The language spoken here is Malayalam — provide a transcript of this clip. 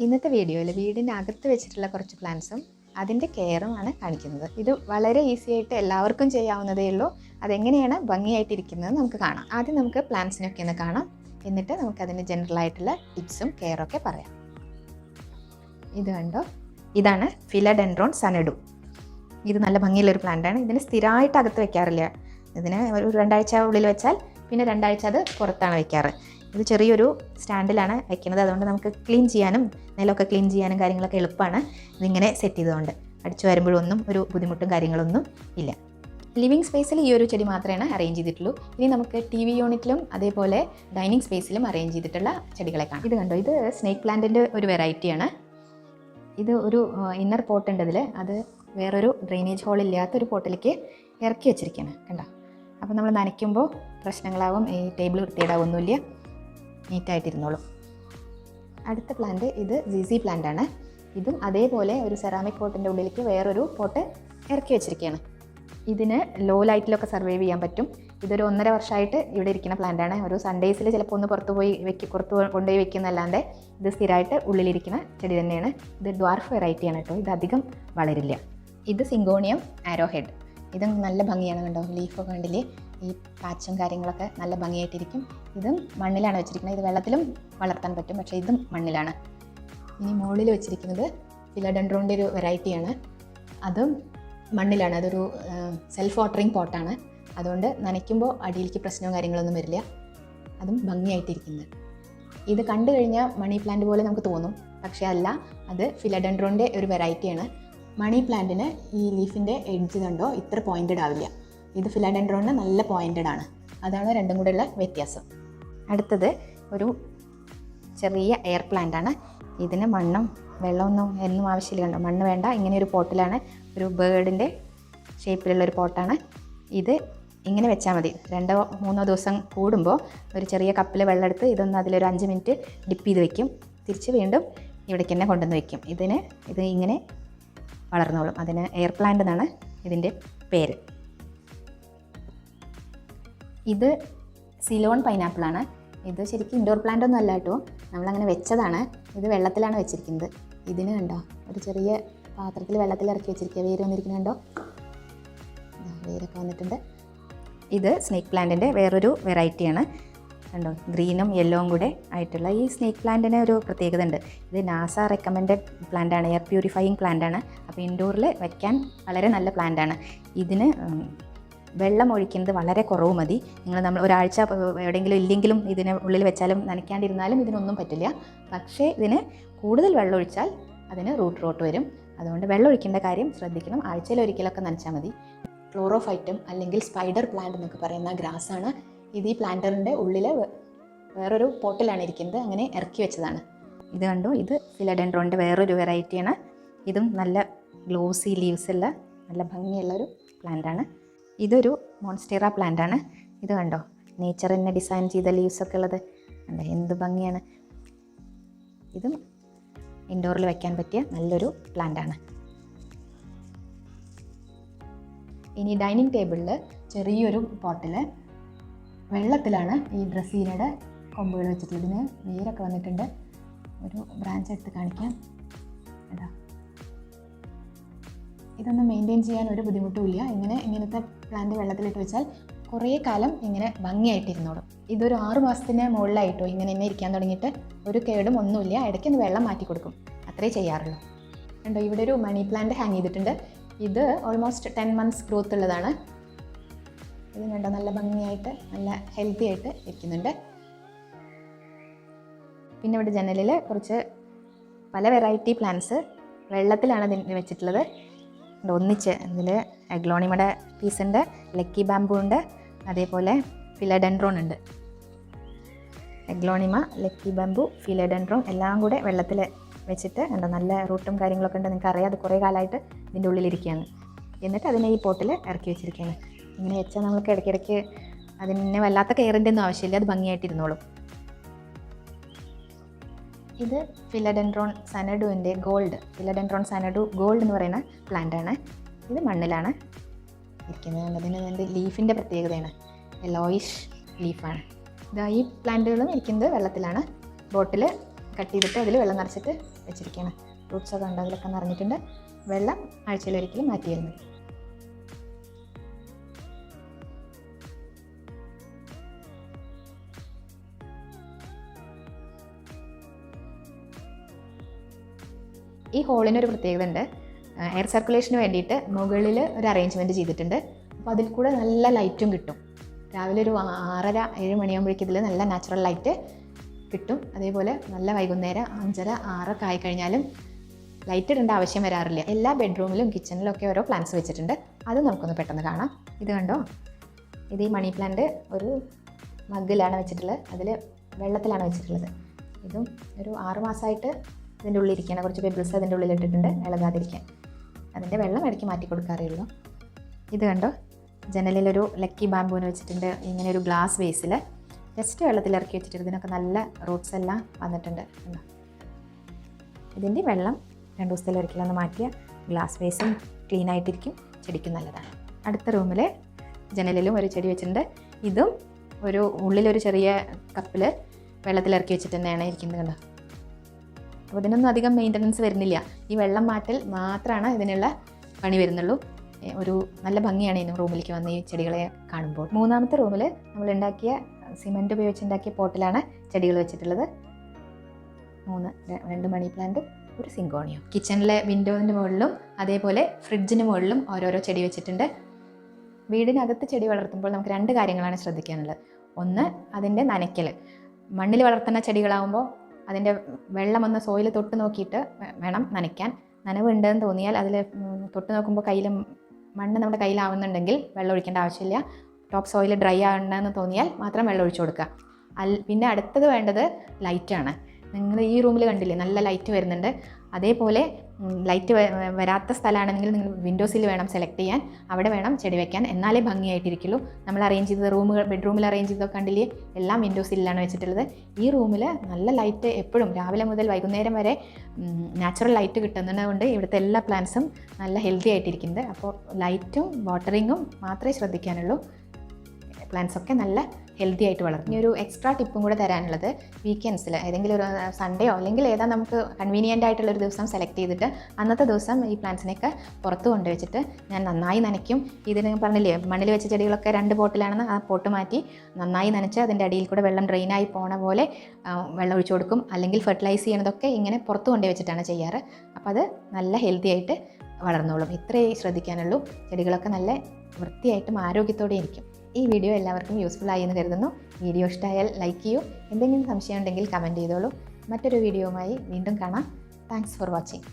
ഇന്നത്തെ വീഡിയോയിൽ വീടിൻ്റെ അകത്ത് വെച്ചിട്ടുള്ള കുറച്ച് പ്ലാന്റ്സും അതിൻ്റെ കെയറുമാണ് കാണിക്കുന്നത്. ഇത് വളരെ ഈസി ആയിട്ട് എല്ലാവർക്കും ചെയ്യാവുന്നതേ ഉള്ളൂ. അതെങ്ങനെയാണ് ഭംഗിയായിട്ടിരിക്കുന്നത് നമുക്ക് കാണാം. ആദ്യം നമുക്ക് പ്ലാന്റ്സിനൊക്കെ ഒന്ന് കാണാം, എന്നിട്ട് നമുക്കതിൻ്റെ ജനറലായിട്ടുള്ള ടിപ്സും കെയറൊക്കെ പറയാം. ഇത് കണ്ടോ, ഇതാണ് ഫിലഡെൻഡ്രോൺ സനഡു. ഇത് നല്ല ഭംഗിയുള്ളൊരു പ്ലാന്റാണ്. ഇതിന് സ്ഥിരമായിട്ട് അകത്ത് വെക്കാറില്ല. ഇതിന് ഒരു 2 ആഴ്ച ഉള്ളിൽ വെച്ചാൽ പിന്നെ 2 ആഴ്ച അത് പുറത്താണ് വെക്കാറ്. ഇത് ചെറിയൊരു സ്റ്റാൻഡിലാണ് വെക്കുന്നത്. അതുകൊണ്ട് നമുക്ക് ക്ലീൻ ചെയ്യാനും നിലമൊക്കെ ക്ലീൻ ചെയ്യാനും കാര്യങ്ങളൊക്കെ എളുപ്പമാണ്. ഇതിങ്ങനെ സെറ്റ് ചെയ്തുകൊണ്ട് അടിച്ചു വരുമ്പോഴൊന്നും ഒരു ബുദ്ധിമുട്ടും കാര്യങ്ങളൊന്നും ഇല്ല. ലിവിങ് സ്പേസിൽ ഈ ഒരു ചെടി മാത്രമേ അറേഞ്ച് ചെയ്തിട്ടുള്ളൂ. ഇനി നമുക്ക് TV യൂണിറ്റിലും അതേപോലെ ഡൈനിങ് സ്പേസിലും അറേഞ്ച് ചെയ്തിട്ടുള്ള ചെടികളെ കാണാം. ഇത് കണ്ടോ, ഇത് സ്നേക്ക് പ്ലാന്റിൻ്റെ ഒരു വെറൈറ്റിയാണ്. ഇത് ഒരു ഇന്നർ പോട്ട് ഉണ്ട് ഇതിൽ. അത് വേറൊരു ഡ്രെയിനേജ് ഹോൾ ഇല്ലാത്തൊരു പോട്ടിലേക്ക് ഇറക്കി വെച്ചിരിക്കുകയാണ്. കണ്ടോ, അപ്പോൾ നമ്മൾ നനയ്ക്കുമ്പോൾ പ്രശ്നങ്ങളാവും. ഈ ടേബിൾ വൃത്തിയിടാവൊന്നുമില്ല, നീറ്റായിട്ടിരുന്നോളും. അടുത്ത പ്ലാന്റ് ഇത് ZZ പ്ലാന്റ് ആണ്. ഇതും അതേപോലെ ഒരു സെറാമിക് പോട്ടിൻ്റെ ഉള്ളിലേക്ക് വേറൊരു പോട്ട് ഇറക്കി വെച്ചിരിക്കുകയാണ്. ഇതിന് ലോ ലൈറ്റിലൊക്കെ സർവൈവ് ചെയ്യാൻ പറ്റും. ഇതൊരു 1.5 വർഷമായിട്ട് ഇവിടെ ഇരിക്കുന്ന പ്ലാന്റാണ്. ഒരു സൺഡേസിൽ ചിലപ്പോൾ ഒന്ന് പുറത്ത് കൊണ്ടുപോയി വെക്കുന്നല്ലാതെ ഇത് സ്ഥിരമായിട്ട് ഉള്ളിലിരിക്കുന്ന ചെടി തന്നെയാണ്. ഇത് ഡ്വാർഫ് വെറൈറ്റിയാണ് കേട്ടോ. ഇത് അധികം വളരില്ല. ഇത് സിങ്കോണിയം ആരോ ഹെഡ്. ഇതും നല്ല ഭംഗിയാണ്. കണ്ടോ, ലീഫൊക്കെ കണ്ടില്ലേ, ഈ പാച്ചും കാര്യങ്ങളൊക്കെ നല്ല ഭംഗിയായിട്ടിരിക്കും. ഇതും മണ്ണിലാണ് വെച്ചിരിക്കുന്നത്. ഇത് വെള്ളത്തിലും വളർത്താൻ പറ്റും, പക്ഷേ ഇതും മണ്ണിലാണ്. ഇനി മുകളിൽ വെച്ചിരിക്കുന്നത് ഫിലഡെൻഡ്രോണിൻ്റെ ഒരു വെറൈറ്റിയാണ്. അതും മണ്ണിലാണ്. അതൊരു സെൽഫ് വാട്ടറിങ് പോട്ടാണ്. അതുകൊണ്ട് നനയ്ക്കുമ്പോൾ അടിയിലേക്ക് പ്രശ്നവും കാര്യങ്ങളൊന്നും വരില്ല. അതും ഭംഗിയായിട്ടിരിക്കുന്നത്. ഇത് കണ്ടു കഴിഞ്ഞാൽ മണി പ്ലാന്റ് പോലെ നമുക്ക് തോന്നും, പക്ഷേ അല്ല, അത് ഫിലഡെൻഡ്രോണിൻ്റെ ഒരു വെറൈറ്റിയാണ്. മണി പ്ലാന്റിന് ഈ ലീഫിൻ്റെ എഡ്ജ് കണ്ടോ ഇത്ര പോയിൻറ്റഡ് ആവില്ല. ഇത് ഫിലഡെൻഡ്രോണിന് നല്ല പോയിൻറ്റഡ് ആണ്. അതാണ് രണ്ടും കൂടെയുള്ള വ്യത്യാസം. അടുത്തത് ഒരു ചെറിയ എയർ പ്ലാന്റ് ആണ്. ഇതിന് മണ്ണും വെള്ളമൊന്നും എന്നും ആവശ്യമില്ല. കണ്ടോ, മണ്ണ് വേണ്ട. ഇങ്ങനെ ഒരു പോട്ടിലാണ്, ഒരു ബേർഡിൻ്റെ ഷേപ്പിലുള്ളൊരു പോട്ടാണ്. ഇത് ഇങ്ങനെ വെച്ചാൽ മതി. 2-3 ദിവസം കൂടുമ്പോൾ ഒരു ചെറിയ കപ്പിൽ വെള്ളം എടുത്ത് ഇതൊന്ന് അതിലൊരു 5 മിനിറ്റ് ഡിപ്പ് ചെയ്ത് വെക്കും. തിരിച്ച് വീണ്ടും ഇവിടേക്ക് തന്നെ കൊണ്ടുവന്ന് വെക്കും. ഇത് ഇങ്ങനെ വളർന്നോളും. അതിന് എയർ പ്ലാന്റ് എന്നാണ് ഇതിൻ്റെ പേര്. ഇത് സിലോൺ പൈനാപ്പിളാണ്. ഇത് ശരിക്കും ഇൻഡോർ പ്ലാന്റ് ഒന്നും അല്ല കേട്ടോ, നമ്മളങ്ങനെ വെച്ചതാണ്. ഇത് വെള്ളത്തിലാണ് വെച്ചിരിക്കുന്നത്. ഇതിന് കണ്ടോ, ഒരു ചെറിയ പാത്രത്തിൽ വെള്ളത്തിൽ ഇറക്കി വെച്ചിരിക്കുക. വേര് വന്നിരിക്കുന്നത് കണ്ടോ, വേരൊക്കെ വന്നിട്ടുണ്ട്. ഇത് സ്നേക്ക് പ്ലാന്റിൻ്റെ വേറൊരു വെറൈറ്റിയാണ്. കണ്ടോ, ഗ്രീനും യെല്ലോവും കൂടെ ആയിട്ടുള്ള ഈ സ്നേക്ക് പ്ലാന്റിന് ഒരു പ്രത്യേകത ഉണ്ട്. ഇത് നാസ റെക്കമെൻഡഡ് പ്ലാന്റാണ്, എയർ പ്യൂരിഫയിങ് പ്ലാന്റാണ്. അപ്പോൾ ഇൻഡോറിൽ വയ്ക്കാൻ വളരെ നല്ല പ്ലാന്റാണ്. ഇതിന് വെള്ളം ഒഴിക്കുന്നത് വളരെ കുറവ് മതി. നമ്മൾ ഒരാഴ്ച എവിടെയെങ്കിലും ഇല്ലെങ്കിലും ഇതിന് ഉള്ളിൽ വെച്ചാലും നനയ്ക്കാണ്ടിരുന്നാലും ഇതിനൊന്നും പറ്റില്ല. പക്ഷേ ഇതിന് കൂടുതൽ വെള്ളം ഒഴിച്ചാൽ അതിന് റൂട്ട് റോട്ട് വരും. അതുകൊണ്ട് വെള്ളം ഒഴിക്കേണ്ട കാര്യം ശ്രദ്ധിക്കണം. ആഴ്ചയിൽ ഒരിക്കലൊക്കെ നനച്ചാൽ മതി. ക്ലോറോഫൈറ്റം അല്ലെങ്കിൽ സ്പൈഡർ പ്ലാന്റ് എന്നൊക്കെ പറയുന്ന ഗ്രാസാണ്. ഇത് ഈ പ്ലാന്ററിൻ്റെ ഉള്ളിൽ വേറൊരു പോട്ടിലാണ് ഇരിക്കുന്നത്. അങ്ങനെ ഇറക്കി വെച്ചതാണ്. ഇത് കണ്ടോ, ഇത് ഫിലഡെൻഡ്രോണിൻ്റെ വേറൊരു വെറൈറ്റിയാണ്. ഇതും നല്ല ഗ്ലോസി ലീവ്സ് ഉള്ള നല്ല ഭംഗിയുള്ളൊരു പ്ലാന്റാണ്. ഇതൊരു മോൺസ്റ്റേറ പ്ലാന്റാണ്. ഇത് കണ്ടോ, നേച്ചർ തന്നെ ഡിസൈൻ ചെയ്ത ലീവ്സൊക്കെ ഉള്ളത് കണ്ടോ, എന്ത് ഭംഗിയാണ്. ഇതും ഇൻഡോറിൽ വയ്ക്കാൻ പറ്റിയ നല്ലൊരു പ്ലാന്റാണ്. ഇനി ഡൈനിങ് ടേബിളിൽ ചെറിയൊരു പോട്ടിൽ വെള്ളത്തിലാണ് ഈ ഡ്രസ്സീനയുടെ കൊമ്പുകൾ വെച്ചിട്ടുള്ളത്. ഇതിന് വേരൊക്കെ വന്നിട്ടുണ്ട്. ഒരു ബ്രാഞ്ച് എടുത്ത് കാണിക്കാം. കേട്ടോ, ഇതൊന്നും മെയിൻറ്റെയിൻ ചെയ്യാൻ ഒരു ബുദ്ധിമുട്ടുമില്ല. ഇങ്ങനത്തെ പ്ലാന്റ് വെള്ളത്തിലിട്ട് വെച്ചാൽ കുറേ കാലം ഇങ്ങനെ ഭംഗിയായിട്ടിരുന്നോളും. ഇതൊരു 6 മാസത്തിന് മുകളിലായിട്ടോ ഇങ്ങനെ ഇരിക്കാൻ തുടങ്ങിയിട്ട്. ഒരു കേടും ഒന്നുമില്ല. ഇടയ്ക്കൊന്ന് വെള്ളം മാറ്റി കൊടുക്കും, അത്രേ ചെയ്യാറുള്ളൂ. കണ്ടോ, ഇവിടെ ഒരു മണി പ്ലാന്റ് ഹാങ് ചെയ്തിട്ടുണ്ട്. ഇത് ഓൾമോസ്റ്റ് 10 months ഗ്രോത്ത് ഉള്ളതാണ്. ഇത് കണ്ടോ, നല്ല ഭംഗിയായിട്ട് നല്ല ഹെൽത്തി ആയിട്ട് ഇരിക്കുന്നുണ്ട്. പിന്നെ ഇവിടെ ജനലിൽ കുറച്ച് പല വെറൈറ്റി പ്ലാന്റ്സ് വെള്ളത്തിലാണ് ഇതിന് വെച്ചിട്ടുള്ളത്. ഒന്നിച്ച് ഇതിൽ എഗ്ലോണിമയുടെ പീസുണ്ട്, ലക്കി ബാമ്പു ഉണ്ട്, അതേപോലെ ഫിലഡെൻഡ്രോൺ ഉണ്ട്. എഗ്ലോണിമ, ലക്കി ബാമ്പു, ഫിലഡെൻഡ്രോൺ എല്ലാം കൂടെ വെള്ളത്തിൽ വെച്ചിട്ട് കണ്ടോ, നല്ല റൂട്ടും കാര്യങ്ങളൊക്കെ ഉണ്ട്. നിങ്ങൾക്ക് അറിയാം, അത് കുറേ കാലമായിട്ട് ഇതിൻ്റെ ഉള്ളിലിരിക്കുകയാണ്. എന്നിട്ട് അതിനെ ഈ പോട്ടിൽ ഇറക്കി വെച്ചിരിക്കുകയാണ്. ഇങ്ങനെ വെച്ചാൽ നമുക്ക് ഇടയ്ക്കിടയ്ക്ക് അതിന് വല്ലാത്ത കെയറിൻ്റെ ഒന്നും ആവശ്യമില്ല, അത് ഭംഗിയായിട്ടിരുന്നോളും. ഇത് philodendron സനഡുവിൻ്റെ gold. Philodendron Xanadu gold എന്ന് പറയുന്ന പ്ലാന്റാണ്. ഇത് മണ്ണിലാണ് ഇരിക്കുന്നത്. അതിന് ലീഫിൻ്റെ പ്രത്യേകതയാണ്, യെല്ലോയിഷ് ലീഫാണ്. ഈ പ്ലാന്റുകളും ഇരിക്കുന്നത് വെള്ളത്തിലാണ്. ബോട്ടിൽ കട്ട് ചെയ്തിട്ട് അതിൽ വെള്ളം നിറച്ചിട്ട് വെച്ചിരിക്കുകയാണ്. ഫ്രൂട്ട്സൊക്കെ ഉണ്ട്, അതിലൊക്കെ നിറഞ്ഞിട്ടുണ്ട്. വെള്ളം ആഴ്ചയിലൊരിക്കലും മാറ്റിയാൽ മതി. ഈ ഹോളിനൊരു പ്രത്യേകത ഉണ്ട്. എയർ സർക്കുലേഷന് വേണ്ടിയിട്ട് മുകളിൽ ഒരു അറേഞ്ച്മെൻറ്റ് ചെയ്തിട്ടുണ്ട്. അപ്പോൾ അതിൽ കൂടെ നല്ല ലൈറ്റും കിട്ടും. രാവിലെ ഒരു 6:30-7 മണിയാകുമ്പോഴേക്കും ഇതിൽ നല്ല നാച്ചുറൽ ലൈറ്റ് കിട്ടും. അതേപോലെ നല്ല വൈകുന്നേരം 5:30-6 ആയി കഴിഞ്ഞാലും ലൈറ്റ് ഇടേണ്ട ആവശ്യം വരാറില്ല. എല്ലാ ബെഡ്റൂമിലും കിച്ചണിലും ഒക്കെ ഓരോ പ്ലാന്റ്സ് വെച്ചിട്ടുണ്ട്. അത് നമുക്കൊന്ന് പെട്ടെന്ന് കാണാം. ഇത് കണ്ടോ, ഇത് ഈ മണി പ്ലാന്റ് ഒരു മഗ്ഗിലാണ് വെച്ചിട്ടുള്ളത്, അതിൽ വെള്ളത്തിലാണ് വെച്ചിട്ടുള്ളത്. ഇതും ഒരു 6 മാസമായിട്ട് ഇതിൻ്റെ ഉള്ളിലിരിക്കുകയാണ്. കുറച്ച് പെബിൾസ് അതിൻ്റെ ഉള്ളിലിട്ടിട്ടുണ്ട് ഇളകാതിരിക്കാൻ. അതിൻ്റെ വെള്ളം ഇടയ്ക്ക് മാറ്റി കൊടുക്കാറേ. ഇത് കണ്ടോ, ജനലിലൊരു ലക്കി ബാമ്പൂന് വെച്ചിട്ടുണ്ട്. ഇങ്ങനെ ഒരു ഗ്ലാസ് വേസിൽ ജസ്റ്റ് വെള്ളത്തിൽ ഇറക്കി വെച്ചിട്ട് ഇതിനൊക്കെ നല്ല റൂട്ട്സ് എല്ലാം വന്നിട്ടുണ്ട്. ഇതിൻ്റെ വെള്ളം 2 ദിവസത്തിലൊരിക്കലൊന്ന് മാറ്റിയ ഗ്ലാസ് വേസും ക്ലീൻ ആയിട്ടിരിക്കും, ചെടിക്കും നല്ലതാണ്. അടുത്ത റൂമിൽ ജനലിലും ഒരു ചെടി വെച്ചിട്ടുണ്ട്. ഇതും ഒരു ഉള്ളിലൊരു ചെറിയ കപ്പിൽ വെള്ളത്തിലിറക്കി വെച്ചിട്ട് തന്നെയാണ് ഇരിക്കുന്നത്. കണ്ടോ, അപ്പോൾ ഇതിനൊന്നും അധികം മെയിൻ്റനൻസ് വരുന്നില്ല. ഈ വെള്ളം മാറ്റൽ മാത്രമാണ് ഇതിനുള്ള പണി വരുന്നുള്ളൂ. ഒരു നല്ല ഭംഗിയാണ് ഈ റൂമിലേക്ക് വന്ന് ഈ ചെടികളെ കാണുമ്പോൾ. മൂന്നാമത്തെ റൂമിൽ നമ്മൾ ഉണ്ടാക്കിയ സിമൻറ്റ് ഉപയോഗിച്ചുണ്ടാക്കിയ പോട്ടിലാണ് ചെടികൾ വെച്ചിട്ടുള്ളത്. 2 മണി പ്ലാന്റും ഒരു സിങ്കോണിയും. കിച്ചണിലെ വിൻഡോസിൻ്റെ മുകളിലും അതേപോലെ ഫ്രിഡ്ജിന് മുകളിലും ഓരോരോ ചെടി വെച്ചിട്ടുണ്ട്. വീടിനകത്ത് ചെടി വളർത്തുമ്പോൾ നമുക്ക് 2 കാര്യങ്ങളാണ് ശ്രദ്ധിക്കാനുള്ളത്. ഒന്ന്, അതിൻ്റെ നനയ്ക്കൽ. മണ്ണിൽ വളർത്തുന്ന ചെടികളാകുമ്പോൾ അതിൻ്റെ വെള്ളം ഒന്ന് സോയിൽ തൊട്ട് നോക്കിയിട്ട് വേണം നനയ്ക്കാൻ. നനവുണ്ടെന്ന് തോന്നിയാൽ അതിൽ തൊട്ട് നോക്കുമ്പോൾ മണ്ണ് നമ്മുടെ കയ്യിലാവുന്നുണ്ടെങ്കിൽ വെള്ളം ഒഴിക്കേണ്ട ആവശ്യമില്ല. ടോപ്പ് സോയിൽ ഡ്രൈ ആവണമെന്ന് തോന്നിയാൽ മാത്രം വെള്ളം ഒഴിച്ചു കൊടുക്കുക. പിന്നെ അടുത്തത് വേണ്ടത് ലൈറ്റാണ്. നിങ്ങൾ ഈ റൂമിൽ കണ്ടില്ലേ, നല്ല ലൈറ്റ് വരുന്നുണ്ട്. അതേപോലെ ലൈറ്റ് വരാത്ത സ്ഥലമാണെങ്കിൽ നിങ്ങൾ വിൻഡോസിൽ വേണം സെലക്ട് ചെയ്യാൻ, അവിടെ വേണം ചെടി വെക്കാൻ. എന്നാലേ ഭംഗിയായിട്ടിരിക്കുള്ളൂ. നമ്മൾ അറേഞ്ച് ചെയ്ത ബെഡ്റൂമിൽ അറേഞ്ച് ചെയ്തൊക്കെ കണ്ടില്ലേ, എല്ലാം വിൻഡോസിലാണ് വെച്ചിട്ടുള്ളത്. ഈ റൂമിൽ നല്ല ലൈറ്റ് എപ്പോഴും രാവിലെ മുതൽ വൈകുന്നേരം വരെ നാച്ചുറൽ ലൈറ്റ് കിട്ടുന്നതുകൊണ്ട് ഇവിടുത്തെ എല്ലാ പ്ലാന്റ്സും നല്ല ഹെൽത്തി ആയിട്ടിരിക്കുന്നത്. അപ്പോൾ ലൈറ്റും വാട്ടറിങ്ങും മാത്രമേ ശ്രദ്ധിക്കാനുള്ളൂ. പ്ലാന്റ്സൊക്കെ നല്ല ഹെൽത്തി ആയിട്ട് വളർന്നു. ഇനി ഒരു എക്സ്ട്രാ ടിപ്പും കൂടെ തരാനുള്ളത്, വീക്കെൻഡ്സിൽ ഏതെങ്കിലും ഒരു സൺഡേയോ അല്ലെങ്കിൽ ഏതാ നമുക്ക് കൺവീനിയൻ്റ് ആയിട്ടുള്ളൊരു ദിവസം സെലക്ട് ചെയ്തിട്ട് അന്നത്തെ ദിവസം ഈ പ്ലാന്റ്സിനെയൊക്കെ പുറത്ത് കൊണ്ടുവച്ചിട്ട് ഞാൻ നന്നായി നനയ്ക്കും. ഇതിന് പറഞ്ഞില്ലേ, മണ്ണിൽ വെച്ച ചെടികളൊക്കെ 2 പോട്ടിലാണെന്ന്, ആ പോട്ട് മാറ്റി നന്നായി നനച്ച് അതിൻ്റെ അടിയിൽ കൂടെ വെള്ളം ഡ്രെയിനായി പോണ പോലെ വെള്ളം ഒഴിച്ചു കൊടുക്കും. അല്ലെങ്കിൽ ഫെർട്ടിലൈസ് ചെയ്യണതൊക്കെ ഇങ്ങനെ പുറത്ത് കൊണ്ടുവച്ചിട്ടാണ് ചെയ്യാറ്. അപ്പോൾ അത് നല്ല ഹെൽത്തി ആയിട്ട് വളർന്നോളും. ഇത്രയേ ശ്രദ്ധിക്കാനുള്ളൂ. ചെടികളൊക്കെ നല്ല വൃത്തിയായിട്ടും ആരോഗ്യത്തോടെ ഇരിക്കും. ഈ വീഡിയോ എല്ലാവർക്കും യൂസ്ഫുൾ ആയി എന്ന് കരുതുന്നു. വീഡിയോ ഇഷ്ടമായാൽ ലൈക്ക് ചെയ്യൂ. എന്തെങ്കിലും സംശയം ഉണ്ടെങ്കിൽ കമൻറ്റ് ചെയ്തോളൂ. മറ്റൊരു വീഡിയോയുമായി വീണ്ടും കാണാം. Thanks for watching.